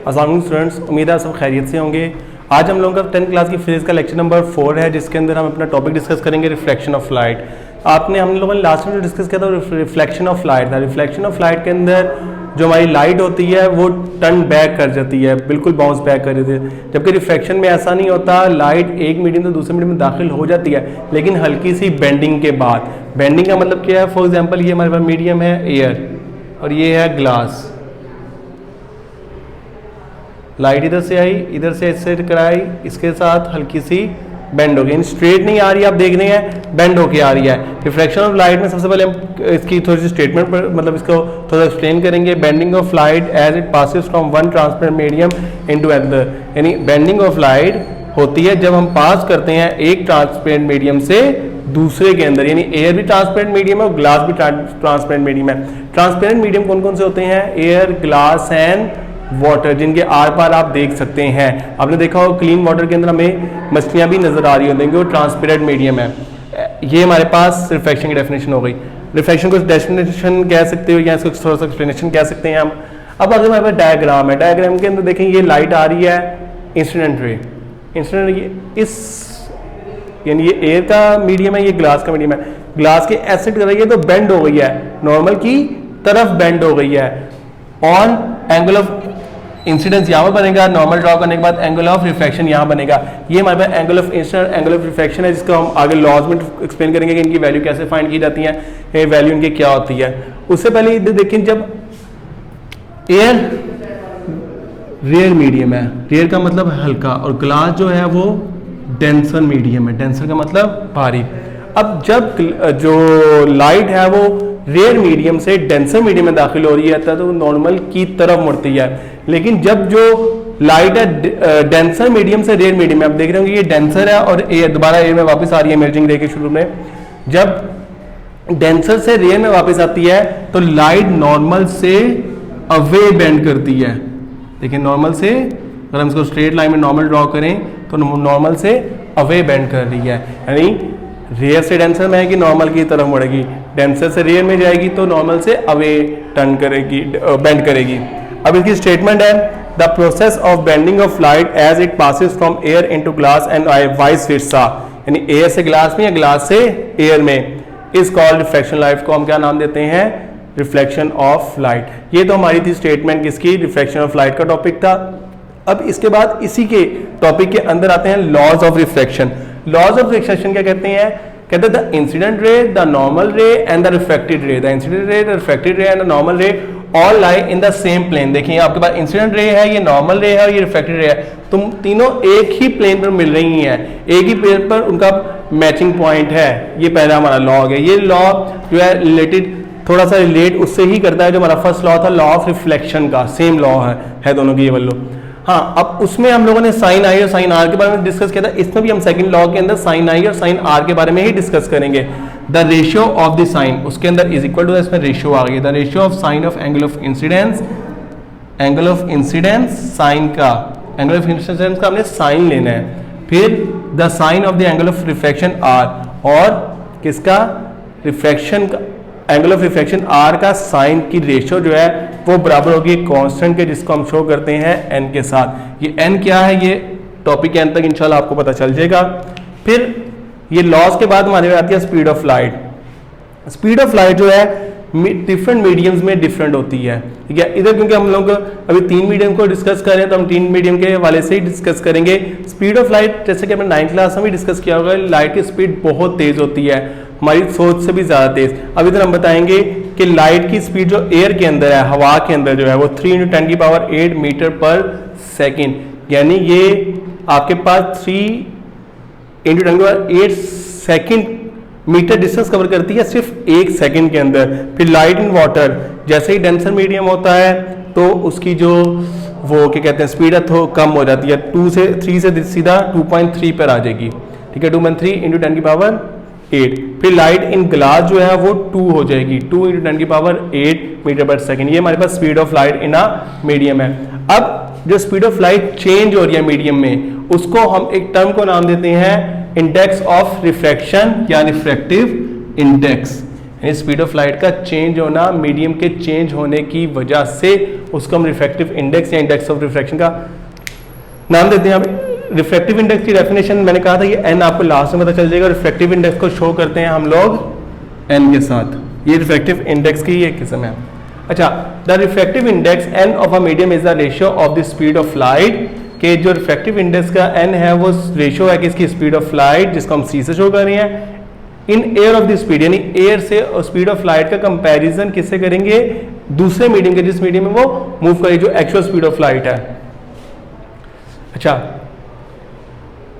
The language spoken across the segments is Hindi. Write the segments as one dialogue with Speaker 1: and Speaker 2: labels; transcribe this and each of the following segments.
Speaker 1: अस्सलाम वालेकुम स्टूडेंट्स, उम्मीद है आप सब खैरियत से होंगे। आज हम लोगों का 10th क्लास की फिजिक्स का लेक्चर नंबर 4 है, जिसके अंदर हम अपना टॉपिक डिस्कस करेंगे रिफ्लेक्शन ऑफ लाइट। हम लोगों ने लास्ट में जो डिस्कस किया था रिफ्लेक्शन ऑफ लाइट था। रिफ्लेक्शन ऑफ लाइट के अंदर जो हमारी लाइट होती है वो टर्न बैक कर जाती है, बिल्कुल बाउंस बैक कर देती है, जबकि रिफ्लेक्शन में ऐसा नहीं होता। लाइट एक मीडियम से दूसरे मीडियम में दाखिल हो जाती है, लेकिन हल्की सी बेंडिंग के बाद। बेंडिंग का मतलब क्या है? फॉर एग्जाम्पल ये हमारे पास मीडियम है एयर और ये है ग्लास। लाइट इधर से आई, इधर से ऐसे कराई, इसके साथ हल्की सी बेंड हो गई, स्ट्रेट नहीं आ रही, आप देख रहे हैं बेंड होके आ रही है। रिफ्लेक्शन ऑफ लाइट में सबसे पहले हम इसकी थोड़ी सी स्टेटमेंट पर मतलब इसको थोड़ा एक्सप्लेन करेंगे। Bending of light as it passes from one transparent medium into another, यानी बेंडिंग ऑफ लाइट होती है जब हम पास करते हैं एक ट्रांसपेरेंट मीडियम से दूसरे के अंदर, यानी एयर भी ट्रांसपेरेंट मीडियम है और ग्लास भी ट्रांसपेरेंट मीडियम है। ट्रांसपेरेंट मीडियम कौन कौन से होते हैं? एयर, ग्लास एंड वाटर, जिनके आर पार आप देख सकते हैं। आपने देखा होगा क्लीन वाटर के अंदर हमें मछलियां भी नजर आ रही होती हैं, वो ट्रांसपेरेंट मीडियम है। ये हमारे पास रिफ्लेक्शन की डेफिनेशन हो गई। रिफ्लेक्शन को डेफिनेशन कह सकते हो या इसको थोड़ा सा एक्सप्लेनेशन कह सकते हैं हम। अब अगर हमारे पास डायग्राम है, डायग्राम के अंदर देखें ये लाइट आ रही है, इंसिडेंट रे, इंसिडेंट इस यानी ये एयर का मीडियम है, ये ग्लास का मीडियम है। ग्लास के एसिड कर रही है तो बेंड हो गई है, नॉर्मल की तरफ बेंड हो गई है। ऑन एंगल ऑफ इंसिडेंस यहाँ पर बनेगा, नॉर्मल ड्रॉ करने के बाद एंगल ऑफ रिफ्लेक्शन यहाँ बनेगा। ये हमारे पास angle of incidence, angle of reflection है, जिसको हम आगे लॉज में एक्सप्लेन करेंगे कि इनकी वैल्यू कैसे फाइंड की जाती है, ये वैल्यू इनकी क्या होती है। उससे पहले इधर देखिए, जब एयर रेयर मीडियम है, रेयर का मतलब हल्का, और ग्लास जो है वो डेंसर मीडियम है, डेंसर का मतलब भारी। अब जब जो लाइट है वो रेयर मीडियम से डेंसर मीडियम में दाखिल हो रही है तो नॉर्मल की तरफ मुड़ती है, लेकिन जब जो लाइट है डेंसर मीडियम से रेयर मीडियम में, आप देख रहे होंगे ये डेंसर है और एयर दोबारा एयर में वापस आ रही है इमर्जिंग रे के शुरू में। जब डेंसर से रेयर में वापस आती है तो लाइट नॉर्मल से अवे बेंड करती है। देखिए नॉर्मल से, अगर हम इसको स्ट्रेट लाइन में नॉर्मल ड्रॉ करें तो नॉर्मल से अवे बेंड कर रही है, यानी रेयर से डेंसर में आएगी, नॉर्मल की तरफ मुड़ेगी। डेंसर से रेयर में जाएगी तो नॉर्मल से अवे टर्न करेगी, बेंड करेगी। अब इसकी स्टेटमेंट है, the process of bending of light as it passes from air into glass and vice versa, यानी एयर से ग्लास में या ग्लास से एयर में, इज कॉल्ड रिफ्लेक्शन लाइट। को हम क्या नाम देते हैं? Reflection of light. ये तो हमारी थी स्टेटमेंट किसकी? रिफ्लेक्शन ऑफ लाइट का टॉपिक था। अब इसके बाद इसी के टॉपिक के अंदर आते हैं laws of reflection. Laws of reflection क्या कहते हैं? कहते हैं the incident ray, the normal ray and the reflected ray. The incident ray, the reflected ray and the normal ray all lie in the same plane. देखिए आपके पास इंसिडेंट रे है, ये नॉर्मल रे है और ये रिफ्लेक्टेड रे है, तुम तीनों एक ही प्लेन पर मिल रही हैं, एक ही प्लेन पर उनका मैचिंग पॉइंट है। ये पहला हमारा लॉ है। ये लॉ जो है रिलेटेड, थोड़ा सा रिलेट उससे ही करता है जो हमारा फर्स्ट लॉ था, लॉ ऑफ रिफ्लेक्शन का। सेम लॉ है दोनों की ये वाला। हाँ, अब उसमें हम लोगों ने साइन आई और साइन आर के बारे में डिस्कस किया था। इसमें भी हम सेकंड लॉ के अंदर साइन आई और साइन आर के बारे में ही डिस्कस करेंगे। The ratio of the sine, उसके अंदर इज इक्वल टू, इसमें रेशियो आ गई, the ratio of sine of angle of incidence, angle of incidence sine का, एंगल ऑफ इंसिडेंस का हमने साइन लेना है, फिर the sine of the angle of reflection R, और किसका? रिफ्लेक्शन का एंगल ऑफ रिफ्लेक्शन आर का साइन की रेशियो जो है वो बराबर होगी कांस्टेंट के, जिसको हम शो करते हैं एन के साथ। ये एन क्या है, ये टॉपिक के एंड तक इंशाल्लाह आपको पता चल जाएगा। फिर ये लॉस के बाद हमारे आती है speed of light. Speed of light जो है डिफरेंट मीडियम्स में डिफरेंट होती है, ठीक है। इधर क्योंकि हम लोग अभी 3 मीडियम को डिस्कस कर रहे हैं तो हम 3 मीडियम के वाले से ही डिस्कस करेंगे। स्पीड ऑफ लाइट जैसे कि हमने 9th क्लास में भी डिस्कस किया होगा, लाइट की स्पीड बहुत तेज होती है, हमारी सोच से भी ज्यादा तेज। अब इधर हम बताएंगे कि लाइट की स्पीड जो एयर के अंदर है, हवा के अंदर जो है वो 3 × 10⁸ मीटर पर सेकेंड, यानी ये आपके पास 3 × 10⁸ सेकेंड मीटर डिस्टेंस कवर करती है सिर्फ 1 सेकेंड के अंदर। फिर लाइट इन वाटर, जैसे ही डेंसर मीडियम होता है तो उसकी जो वो क्या कहते हैं स्पीड है तो कम हो जाती है, 3 से सीधा 2.3 पर आ जाएगी, ठीक है, 2.3 × 10⁸ फिर लाइट इन ग्लास जो है वो 2 हो जाएगी, 2 × 10⁸ मीटर पर सेकेंड। ये हमारे पास speed of light in a medium है। अब जो स्पीड ऑफ लाइट चेंज हो रही है मीडियम में, उसको हम एक टर्म को नाम देते हैं इंडेक्स ऑफ रिफ्रैक्शन या रिफ्रैक्टिव इंडेक्स। यानी स्पीड ऑफ लाइट का चेंज होना मीडियम के चेंज होने की वजह से उसको हम रिफ्रैक्टिव इंडेक्स या इंडेक्स ऑफ रिफ्रैक्शन का नाम देते हैं। अब रिफ्रैक्टिव इंडेक्स की डेफिनेशन मैंने कहा था ये एन आपको लास्ट में पता चल जाएगा। रिफ्रैक्टिव इंडेक्स को शो करते हैं हम लोग एन के साथ, ये रिफ्रैक्टिव इंडेक्स की एक किस्म है। अच्छा, the refractive index N of a medium is the ratio of the speed of light, कि जो रिफ्रैक्टिव इंडेक्स का एन है वो रेशियो है किसकी, स्पीड ऑफ लाइट, जिसको हम सी से शो कर रहे हैं, in air of the speed, यानी एयर से स्पीड ऑफ लाइट का कंपैरिजन किससे करेंगे, दूसरे मीडियम के, जिस मीडियम में वो मूव करे, जो एक्चुअल स्पीड ऑफ लाइट है। अच्छा,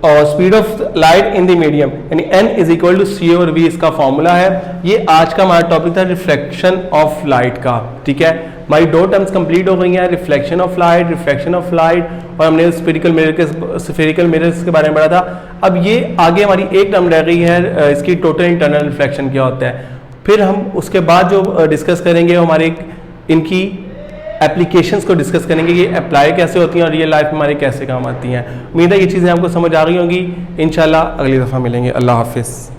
Speaker 1: और speed of light in the medium यानी n इज इक्वल टू सी और v इसका फॉर्मूला है। ये आज का हमारा टॉपिक था रिफ्लेक्शन ऑफ लाइट का, ठीक है। हमारी 2 टर्म्स कंप्लीट हो गई हैं, reflection of light, refraction of light, और हमने स्फेरिकल मिरर्स के बारे में पढ़ा था। अब ये आगे हमारी एक टर्म रह गई है, इसकी टोटल इंटरनल रिफ्लेक्शन क्या होता है। फिर हम उसके बाद जो डिस्कस करेंगे हमारे इनकी एप्लीकेशंस को डिस्कस करेंगे, ये अप्लाई कैसे होती हैं और रियल लाइफ में हमारे कैसे काम आती हैं। उम्मीद है ये चीज़ें आपको समझ आ गई होंगी। इंशाल्लाह अगली दफ़ा मिलेंगे। अल्लाह हाफिज़।